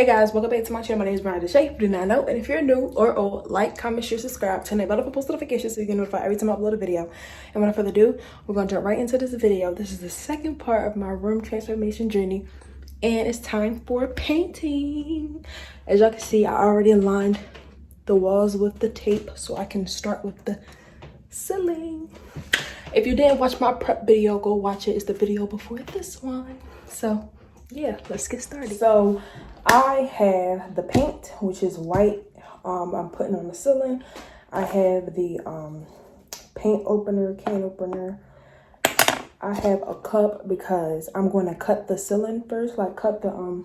Hey guys, welcome back to my channel. My name is Brian Deshay. If you do not know, and if you're new or old, like, comment, share, subscribe, turn that bell for post notifications so you get notified every time I upload a video. And without further ado, we're gonna jump right into this video. This is the second part of my room transformation journey, and it's time for painting. As y'all can see, I already aligned the walls with the tape, so I can start with the ceiling. If you didn't watch my prep video, go watch it. It's the video before this one. So yeah, let's get started. So I have the paint, which is white. I'm putting on the ceiling. I have the paint opener, can opener. I have a cup because I'm going to cut the ceiling first, like cut the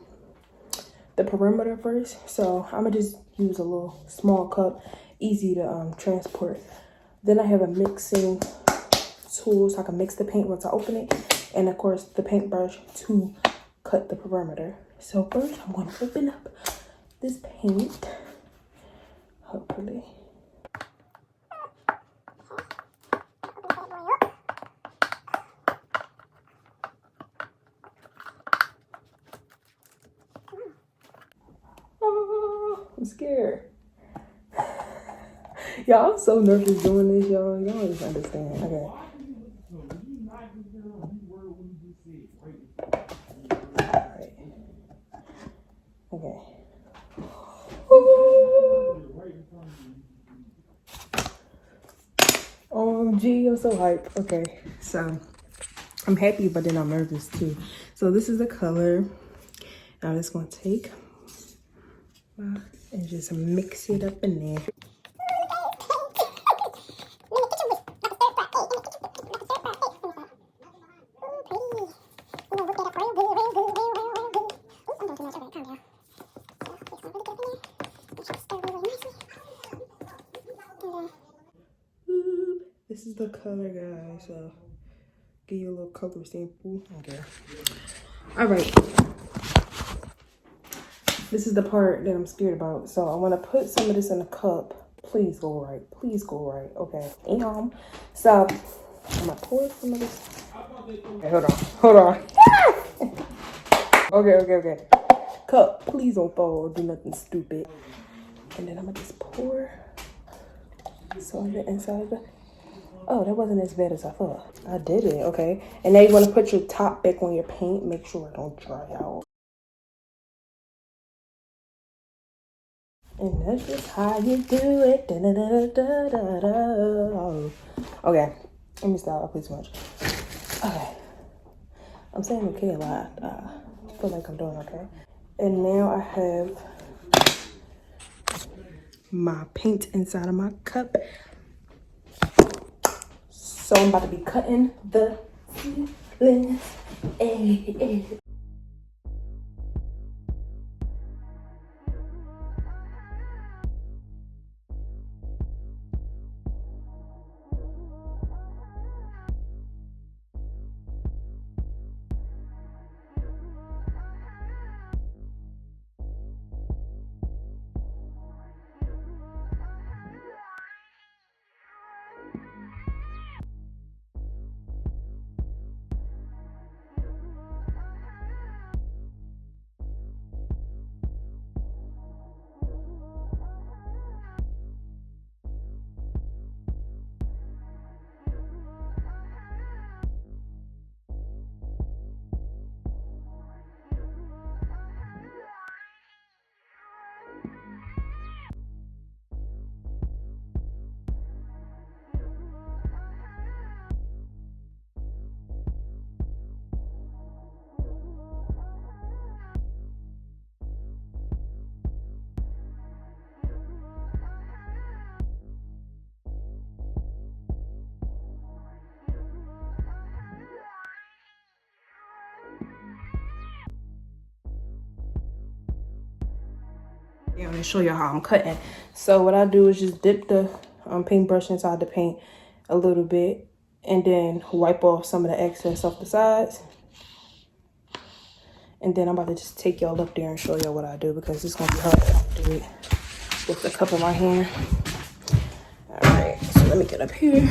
perimeter first. So I'm gonna just use a little small cup, easy to transport. Then I have a mixing tool so I can mix the paint once I open it, and of course the paintbrush to cut the perimeter. So first I'm going to open up this paint, hopefully. Oh, I'm scared. Y'all, I'm so nervous doing this, y'all. Y'all don't even understand. Okay. Okay. OMG, I'm so hyped. Okay, so I'm happy, but then I'm nervous too. So this is the color. I'm just gonna take and just mix it up in there. This is the color, guys. So give you a little color sample. Okay. All right. This is the part that I'm scared about. So I'm gonna put some of this in a cup. Please go right. Please go right. Okay. So I'm gonna pour some of this. Okay, hold on. Okay. Cup, please don't fall or do nothing stupid. And then I'm gonna just pour some of it inside of it. Oh, that wasn't as bad as I thought. I did it, okay. And now you want to put your top back on your paint. Make sure it don't dry out. And that's just how you do it. Da, da, da, da, da, da. Okay, let me stop. I play too much. Okay, I'm saying okay a lot. I feel like I'm doing okay. And now I have my paint inside of my cup. So I'm about to be cutting the ceilings. I'm gonna show you how I'm cutting. So what I do is just dip the paintbrush inside the paint a little bit and then wipe off some of the excess off the sides. And then I'm about to just take y'all up there and show y'all what I do, because it's gonna be hard to do it with the cup in my hand. All right, so let me get up here.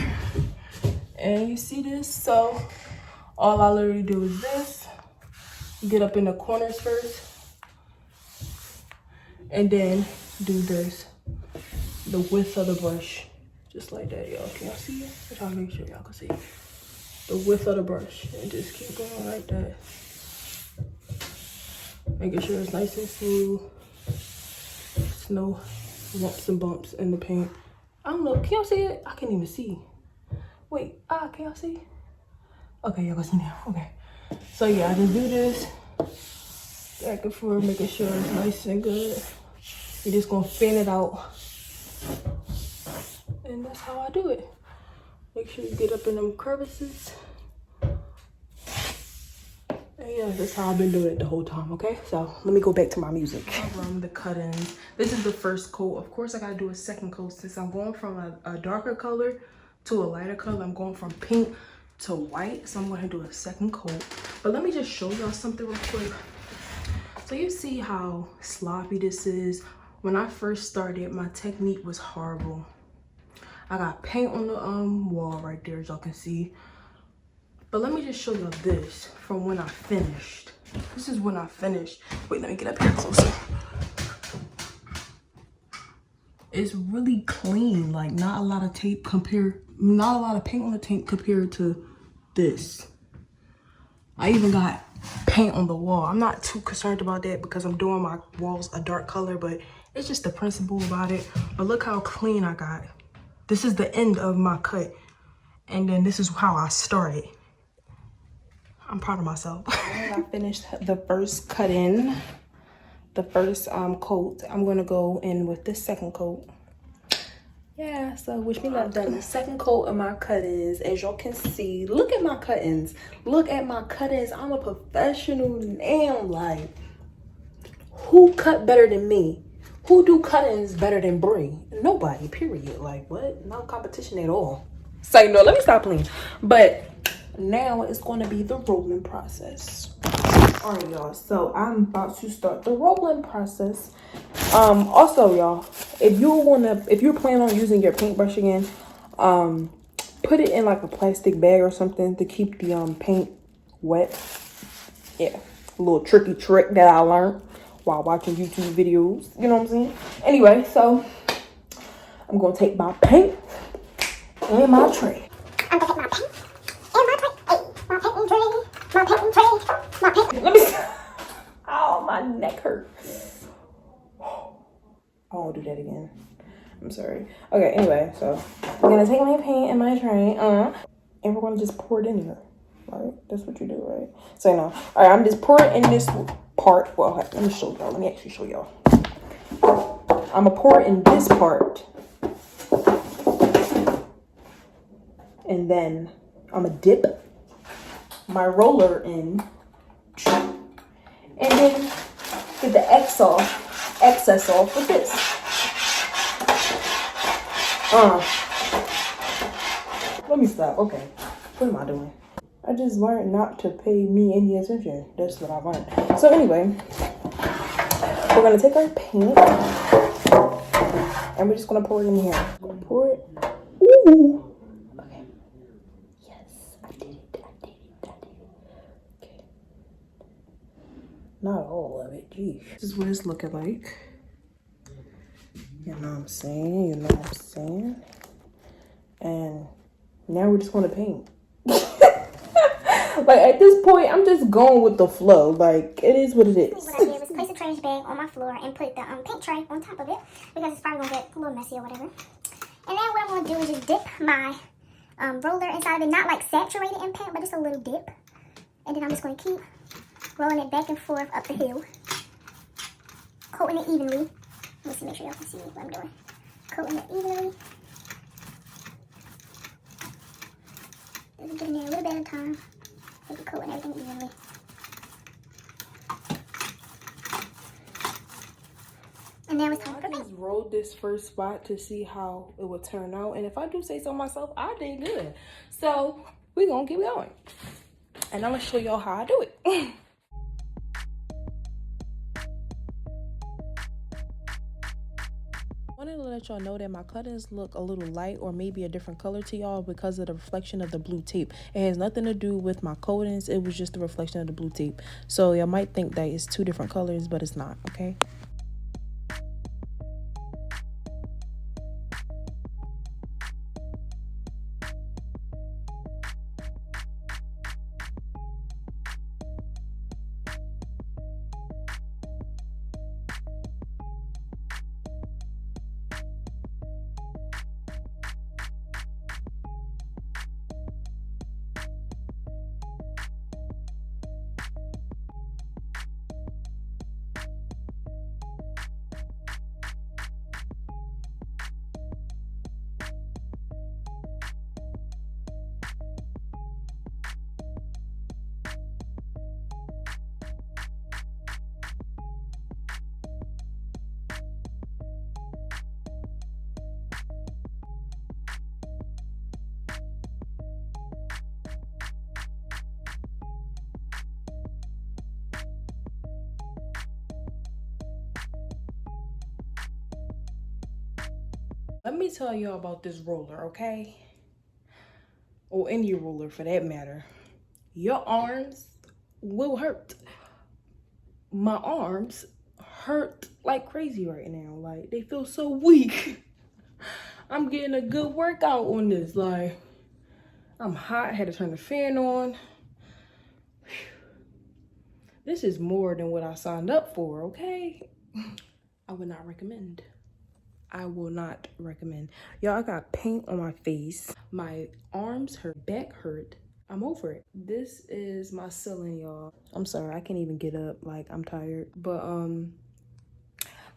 And you see this? So all I literally do is this. Get up in the corners first. And then do this, the width of the brush, just like that, y'all. Can y'all see it? I'm trying to make sure y'all can see the width of the brush, and just keep going like that. Making sure it's nice and smooth. There's no lumps and bumps in the paint. I don't know, can y'all see it? I can't even see. Wait, can y'all see? Okay, y'all can see now, okay. So yeah, I just do this back and forth, making sure it's nice and good. You're just gonna fan it out. And that's how I do it. Make sure you get up in them crevices. And yeah, that's how I've been doing it the whole time, okay? So let me go back to my music. From the cut-ins. This is the first coat. Of course, I gotta do a second coat since I'm going from a darker color to a lighter color. I'm going from pink to white, so I'm gonna do a second coat. But let me just show y'all something real quick. So you see how sloppy this is. When I first started, my technique was horrible. I got paint on the wall right there, as y'all can see. But let me just show y'all this from when I finished. This is when I finished. Wait, let me get up here closer. It's really clean, like not a lot of tape not a lot of paint on the tape compared to this. I even got paint on the wall. I'm not too concerned about that because I'm doing my walls a dark color, but it's just the principle about it. But look how clean I got. This is the end of my cut. And then this is how I started. I'm proud of myself. I finished the first cut in, the first coat. I'm gonna go in with this second coat. Yeah, so wish me luck. Done the second coat of my cut-ins. As y'all can see, look at my cut-ins. Look at my cut-ins. I'm a professional now. Like, who cut better than me? Who do cut-ins better than Brie? Nobody, period. Like, what? No competition at all. Say no, let me stop playing. But now it's going to be the rolling process. All right, y'all. So I'm about to start the rolling process. Also, y'all, if you're planning on using your paintbrush again, put it in like a plastic bag or something to keep the paint wet. Yeah, a little tricky trick that I learned while watching YouTube videos. You know what I'm saying? Anyway, so I'm gonna take my paint and my tray. I'm gonna take my paint and my tray. Hey, my paint and tray. My paint and tray. My paint. Let me. Oh, my neck hurts. I won't do that again. I'm sorry. Okay, anyway, so I'm gonna take my paint and my tray, and we're gonna just pour it in here. Right? That's what you do, right? So no. Alright, I'm just pouring in this part. Well, let me show y'all. Let me actually show y'all. I'm gonna pour it in this part. And then I'm gonna dip my roller in. And then get the excess off with this. Let me stop. Okay. What am I doing? I just learned not to pay me any attention. That's what I learned. So anyway, we're gonna take our paint and we're just gonna pour it in here. I'm gonna pour it. Ooh. Okay. Yes, I did it. Okay. Not all of it. Geez. This is what it's looking like. You know what I'm saying? You know what I'm saying? And now we're just gonna paint. Like at this point, I'm just going with the flow. Like it is what it is. What I did was place a trash bag on my floor and put the paint tray on top of it because it's probably gonna get a little messy or whatever. And then what I'm gonna do is just dip my roller inside of it, not like saturated in paint, but just a little dip. And then I'm just gonna keep rolling it back and forth up the hill, coating it evenly. Let's see, make sure y'all can see what I'm doing. Coating it evenly. Just get in there a little bit at a time. Make it coating everything evenly. And now it's time for I just rolled this first spot to see how it would turn out. And if I do say so myself, I did good. So we're gonna keep going. And I'm gonna show y'all how I do it. I wanted to let y'all know that my cut-ins look a little light or maybe a different color to y'all because of the reflection of the blue tape. It has nothing to do with my coatings. It was just the reflection of the blue tape. So y'all might think that it's two different colors, but it's not, okay? Let me tell y'all about this roller, okay? Or any roller for that matter. Your arms will hurt. My arms hurt like crazy right now. Like, they feel so weak. I'm getting a good workout on this. Like, I'm hot. I had to turn the fan on. This is more than what I signed up for, okay? I would not recommend. I will not recommend. Y'all, I got paint on my face. My arms hurt, back hurt. I'm over it. This is my ceiling, y'all. I'm sorry, I can't even get up. Like, I'm tired. But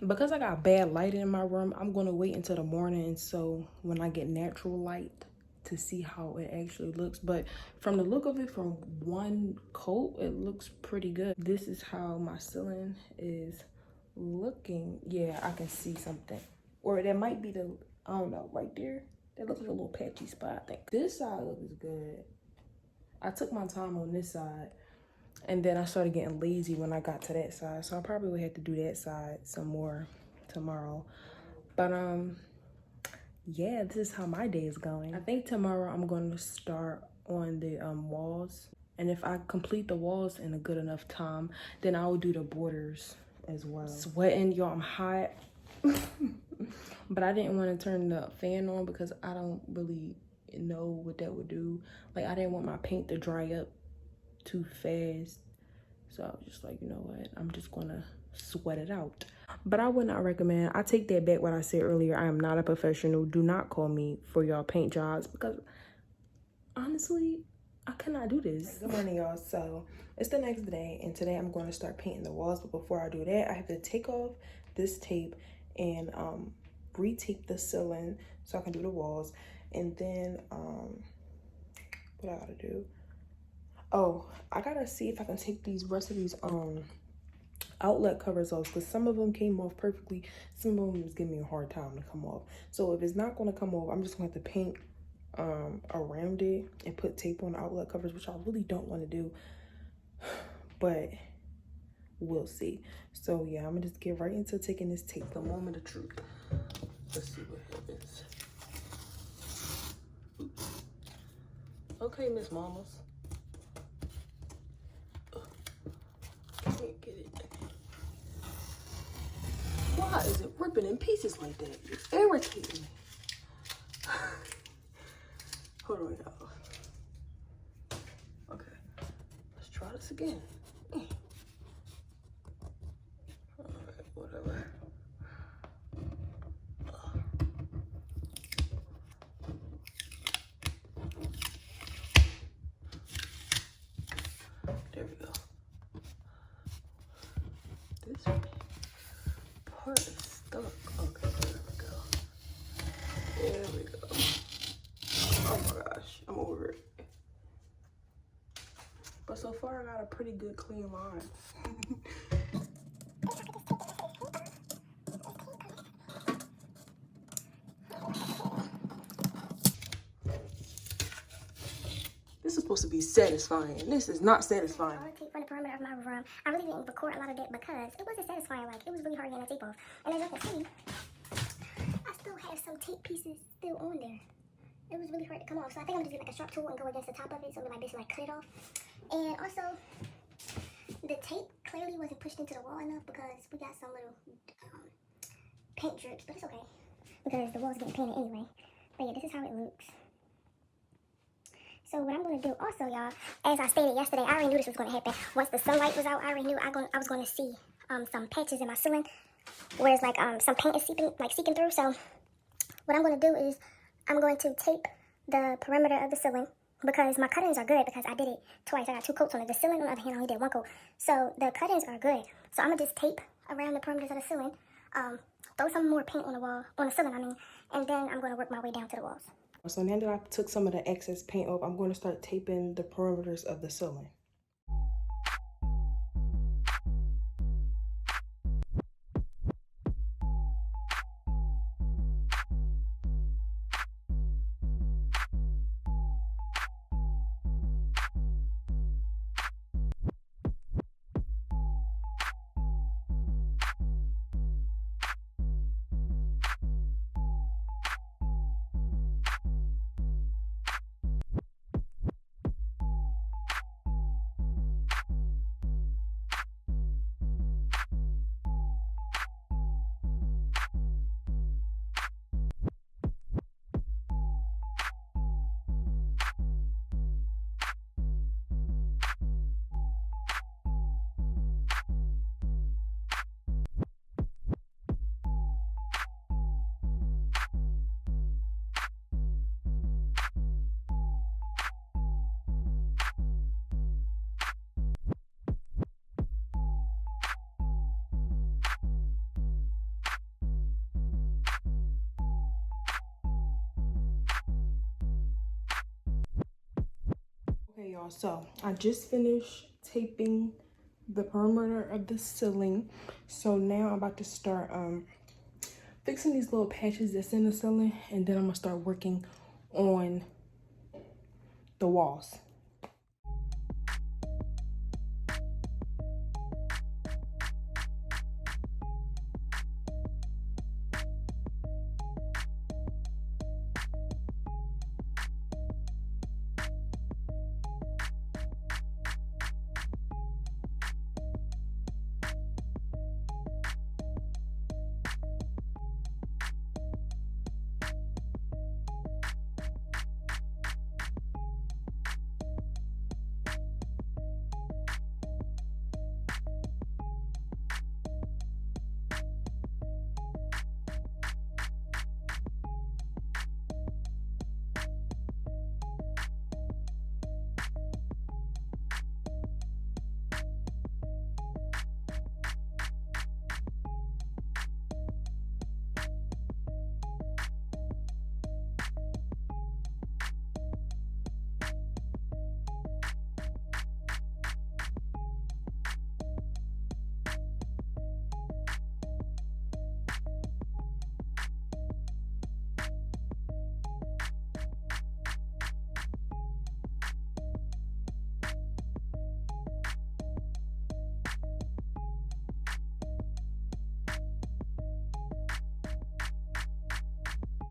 because I got bad lighting in my room, I'm gonna wait until the morning, so when I get natural light to see how it actually looks. But from the look of it, from one coat, it looks pretty good. This is how my ceiling is looking. Yeah, I can see something, or that might be the, I don't know, right there. That looks like a little patchy spot, I think. This side looks good. I took my time on this side, and then I started getting lazy when I got to that side. So I probably would have to do that side some more tomorrow. But yeah, this is how my day is going. I think tomorrow I'm going to start on the walls. And if I complete the walls in a good enough time, then I will do the borders as well. Sweating, y'all, I'm hot. But I didn't want to turn the fan on because I don't really know what that would do. Like, I didn't want my paint to dry up too fast. So I was just like, you know what, I'm just gonna sweat it out. But I would not recommend. I take that back what I said earlier. I am not a professional. Do not call me for y'all paint jobs, because honestly, I cannot do this. Good morning, y'all. So it's the next day, and today I'm going to start painting the walls. But before I do that, I have to take off this tape and re-tape the ceiling so I can do the walls. And then what I gotta do, oh, I gotta see if I can take these rest of these outlet covers off, because some of them came off perfectly. Some of them was giving me a hard time to come off. So if it's not going to come off, I'm just going to have to paint around it and put tape on the outlet covers, which I really don't want to do, but we'll see. So yeah, I'm gonna just get right into taking this tape. The moment of truth. Let's see what happens. Oops. Okay, Miss Mamas. Can't get it. Why is it ripping in pieces like that? It's irritating me. Hold on, y'all. Okay, let's try this again. Alright, whatever. There we go. This part is stuck. Okay, there we go. There we go. Oh my gosh, I'm over it. But so far I got a pretty good clean line. This is supposed to be satisfying. This is not satisfying. All the tape from the perimeter of my room. I really didn't record a lot of that because it wasn't satisfying. Like, it was really hard getting the tape off. And as you can see, I still have some tape pieces still on there. It was really hard to come off. So I think I'm just gonna get like a sharp tool and go against the top of it so like this, like cut it off. And also, the tape clearly wasn't pushed into the wall enough because we got some little paint drips, but it's okay because the wall's getting painted anyway. But yeah, this is how it looks. So what I'm going to do also, y'all, as I stated yesterday, I already knew this was going to happen. Once the sunlight was out, I already knew I was going to see some patches in my ceiling where it's like some paint is seeping through. So what I'm going to do is I'm going to tape the perimeter of the ceiling because my cut-ins are good because I did it twice. I got 2 coats on it. The ceiling, on the other hand, I only did 1 coat. So the cut-ins are good. So I'm going to just tape around the perimeters of the ceiling, throw some more paint on the wall, on the ceiling, I mean, and then I'm going to work my way down to the walls. So now that I took some of the excess paint off, I'm going to start taping the perimeters of the ceiling. y'all, so I just finished taping the perimeter of the ceiling. So now I'm about to start fixing these little patches that's in the ceiling, and then I'm gonna start working on the walls.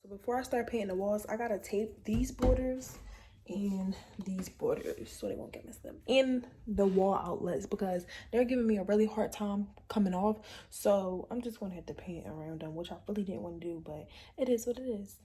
Before I start painting the walls, I gotta tape these borders and these borders so they won't get messed up, in the wall outlets, because they're giving me a really hard time coming off. So I'm just gonna have to paint around them, which I really didn't want to do, but it is what it is.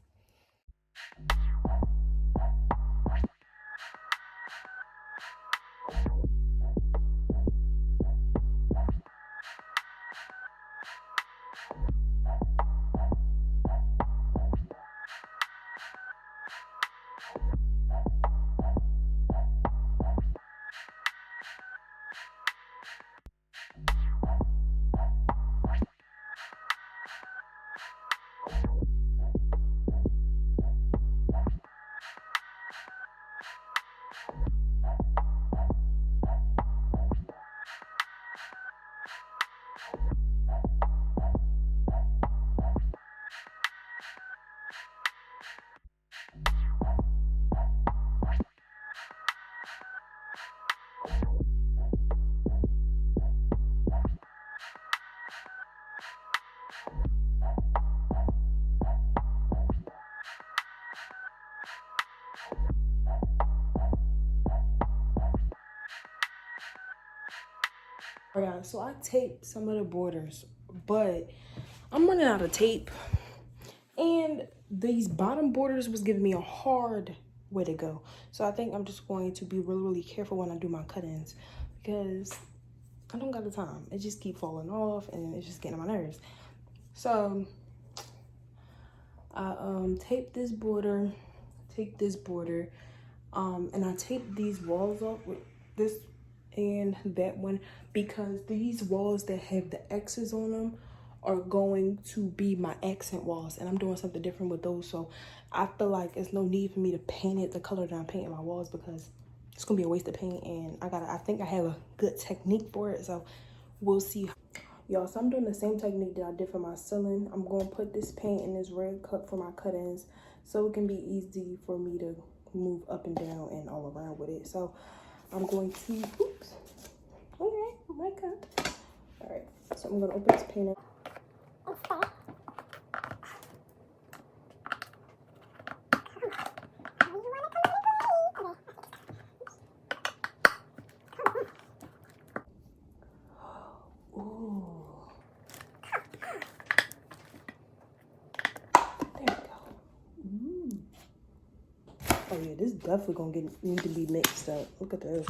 Yeah, so I taped some of the borders, but I'm running out of tape, and these bottom borders was giving me a hard way to go. So I think I'm just going to be really careful when I do my cut-ins, because I don't got the time. It just keep falling off and it's just getting on my nerves. So I taped this border, take this border, and I taped these walls up with this and that one, because these walls that have the X's on them are going to be my accent walls, and I'm doing something different with those. So I feel like it's no need for me to paint it the color that I'm painting my walls, because it's gonna be a waste of paint, and I think I have a good technique for it, so we'll see. Y'all, so I'm doing the same technique that I did for my ceiling. I'm going to put this paint in this red cup for my cut-ins, so it can be easy for me to move up and down and all around with it. So I'm going to, oops, okay, my cup. All right, so I'm going to open this paint up. Oh yeah, this definitely gonna need to be mixed up. Look at this.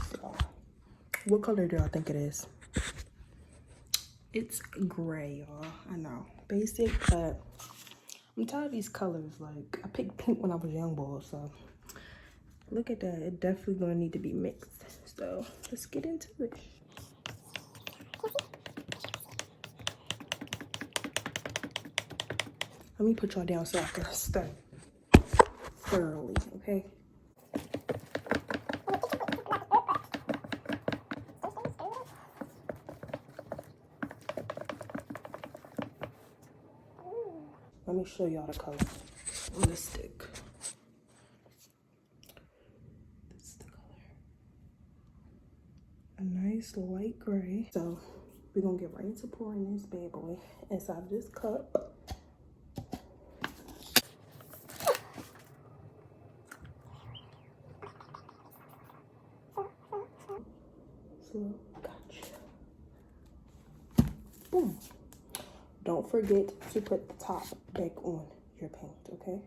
What color do I think it is? It's gray, y'all. I know, basic, but I'm tired of these colors. Like, I picked pink when I was young, boy. So look at that. It definitely gonna need to be mixed. So let's get into it. Let me put y'all down so I can start thoroughly, okay? me show y'all the color on the stick. This is the color. A nice light gray. So we're gonna get right into pouring this bad boy inside of this cup. So, gotcha. Boom. Don't forget to put the top back on your paint, okay?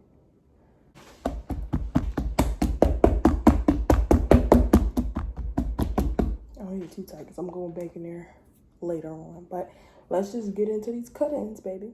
I don't need it too tight because I'm going back in there later on. But let's just get into these cut-ins, baby.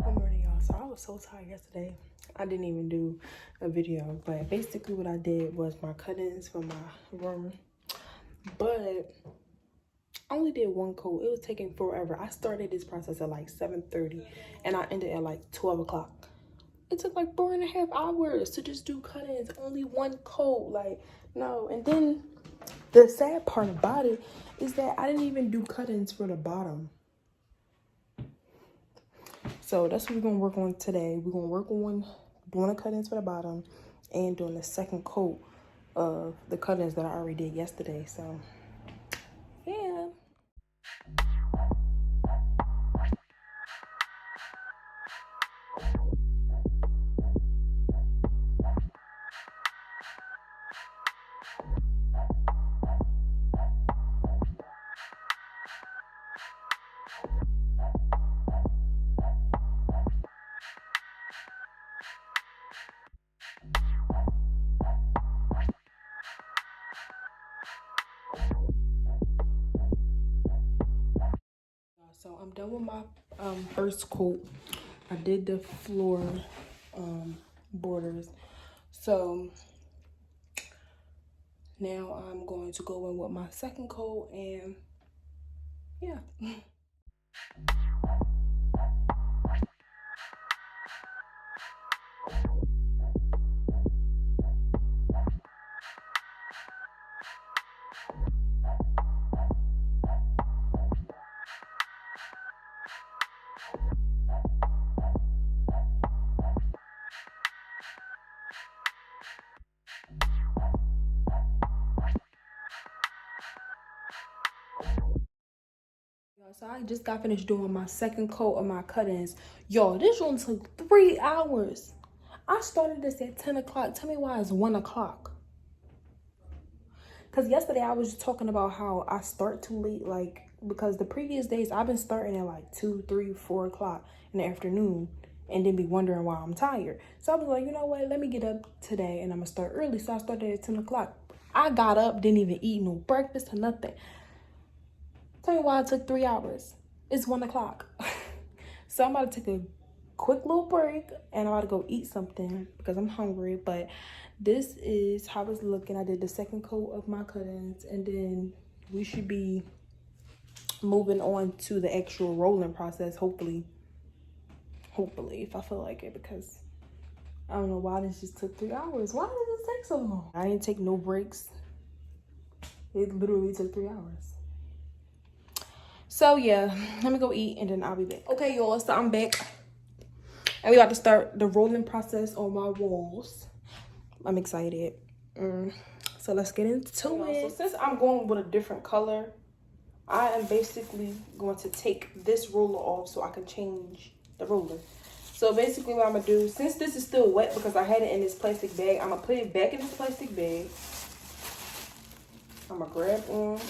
Good morning, y'all. So I was so tired yesterday. I didn't even do a video, but basically what I did was my cut-ins for my room. But I only did one coat. It was taking forever. I started this process at like 7:30 and I ended at like 12 o'clock. It took like 4.5 hours to just do cut-ins, only one coat. Like, no. And then the sad part about it is that I didn't even do cut-ins for the bottom. So that's what we're gonna work on today. We're gonna work on doing the cut-ins for the bottom and doing the second coat of the cut-ins that I already did yesterday. So yeah. So I'm done with my first coat. I did the floor borders. So Now I'm going to go in with my second coat and yeah. So I just got finished doing my second coat of my cut-ins. Y'all, this one took 3 hours. I started this at 10 o'clock. Tell me why it's 1 o'clock. Because yesterday I was just talking about how I start too late. Like, because the previous days I've been starting at like 2, 3, 4 o'clock in the afternoon. And then be wondering why I'm tired. So I was like, you know what? Let me get up today and I'm going to start early. So I started at 10 o'clock. I got up, didn't even eat no breakfast or nothing. Tell me why it took 3 hours. It's 1 o'clock. So I'm about to take a quick little break and I'm about to go eat something because I'm hungry. But this is how it's looking. I did the second coat of my cut-ins and then we should be moving on to the actual rolling process, hopefully, if I feel like it, because I don't know why this just took 3 hours. Why did this take so long? I didn't take no breaks. It literally took 3 hours. So yeah, let me go eat and then I'll be back. Okay, y'all, so I'm back. And we about to start the rolling process on my walls. I'm excited. So let's get into it. So since I'm going with a different color, I am basically going to take this roller off so I can change the roller. So basically what I'm gonna do, since this is still wet because I had it in this plastic bag, I'm gonna put it back in this plastic bag. I'm gonna grab on,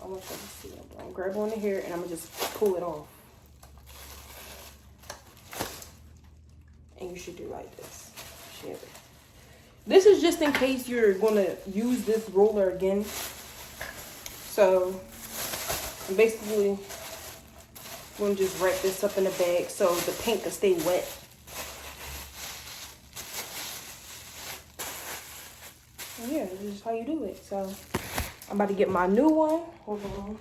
I want y'all to see it. I'm gonna grab on the hair and I'm gonna just pull it off. And you should do like this. This is just in case you're gonna use this roller again. So basically, I'm gonna just wrap this up in the bag so the paint can stay wet. And yeah, this is how you do it. So I'm about to get my new one. Hold on.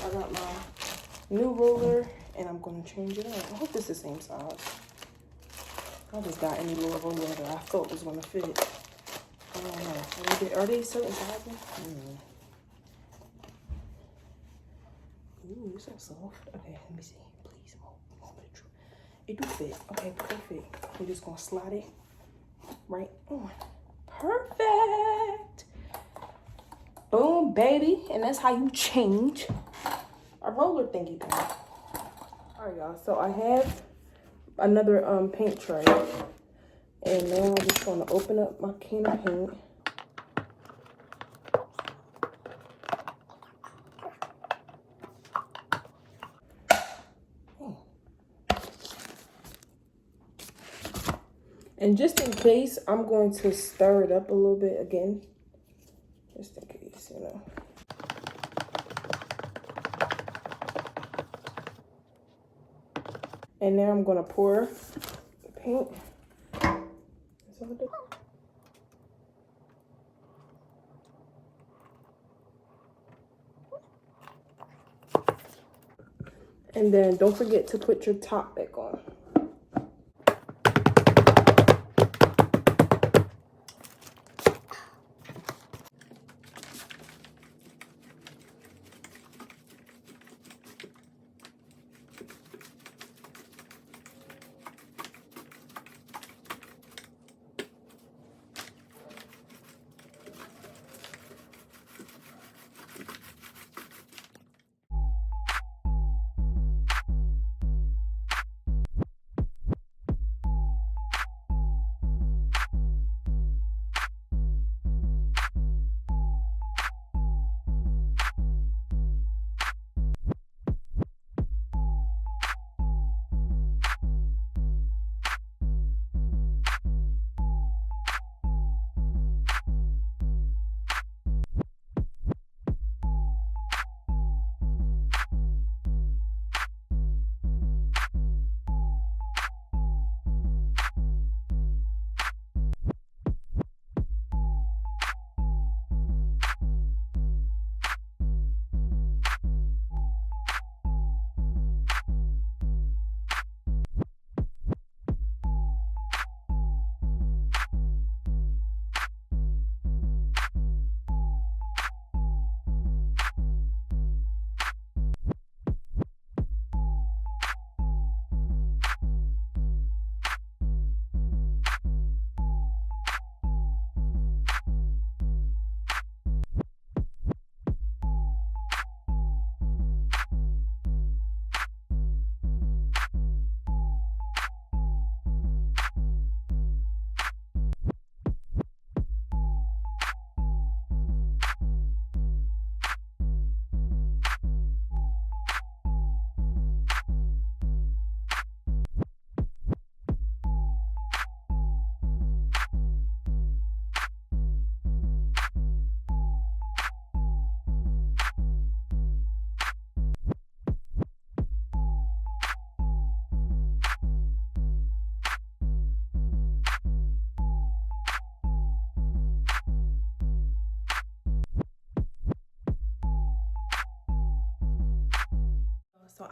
I got my new roller and I'm gonna change it up. I hope this is the same size. I just got any little roller that I thought was gonna fit. I don't know. Are they certain sizes? Ooh, it's so soft. Okay, let me see. Please, it do fit. Okay, perfect. We're just gonna slide it right on. Perfect. Boom, baby. And that's how you change a roller thingy thing. All right, y'all. So I have another paint tray. And now I'm just going to open up my can of paint. And just in case, I'm going to stir it up a little bit again. Just in case, you know. And now I'm going to pour the paint. And then don't forget to put your top back on.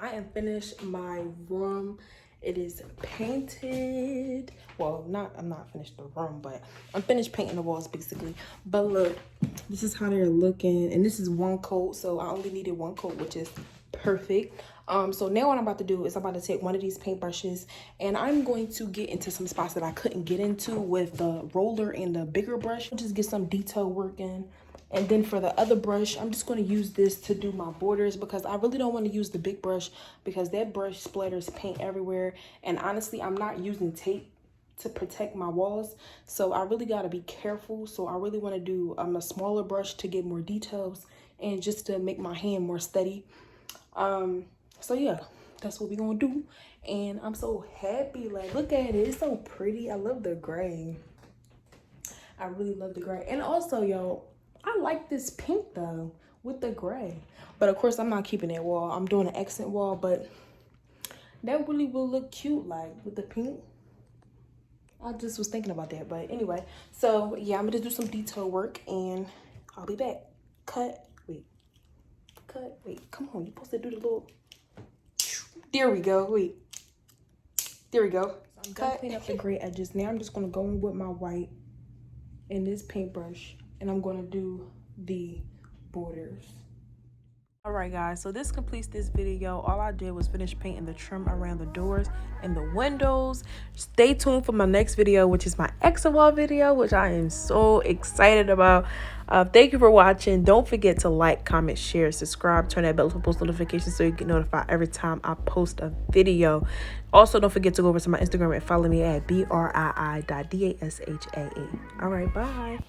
I am finished my room. It is painted. Well, I'm not finished the room, but I'm finished painting the walls basically. But look, this is how they're looking, and this is one coat, so I only needed one coat, which is perfect. So now what I'm about to do is I'm about to take one of these paintbrushes, and I'm going to get into some spots that I couldn't get into with the roller and the bigger brush. Just get some detail work in. And then for the other brush, I'm just going to use this to do my borders, because I really don't want to use the big brush because that brush splatters paint everywhere. And honestly, I'm not using tape to protect my walls, so I really got to be careful. So I really want to do a smaller brush to get more details and just to make my hand more steady. So yeah, that's what we're gonna do. And I'm so happy. Like, look at it, it's so pretty. I love the gray. I really love the gray. And also, yo, I like this pink though with the gray. But of course, I'm not keeping that wall. I'm doing an accent wall, but that really will look cute, like with the pink. I just was thinking about that. But anyway, so yeah, I'm gonna do some detail work and I'll be back. Cut. Wait, come on, you're supposed to do the little. There we go. Wait. There we go. So I'm gonna clean up the gray edges. Now I'm just gonna go in with my white in this paintbrush, and I'm gonna do the borders. All right, guys, so this completes this video. All I did was finish painting the trim around the doors and the windows. Stay tuned for my next video, which is my exit wall video, which I am so excited about. Thank you for watching. Don't forget to like, comment, share, subscribe, turn that bell for post notifications so you get notified every time I post a video. Also, don't forget to go over to my Instagram and follow me at brii.dashaa. All right, bye.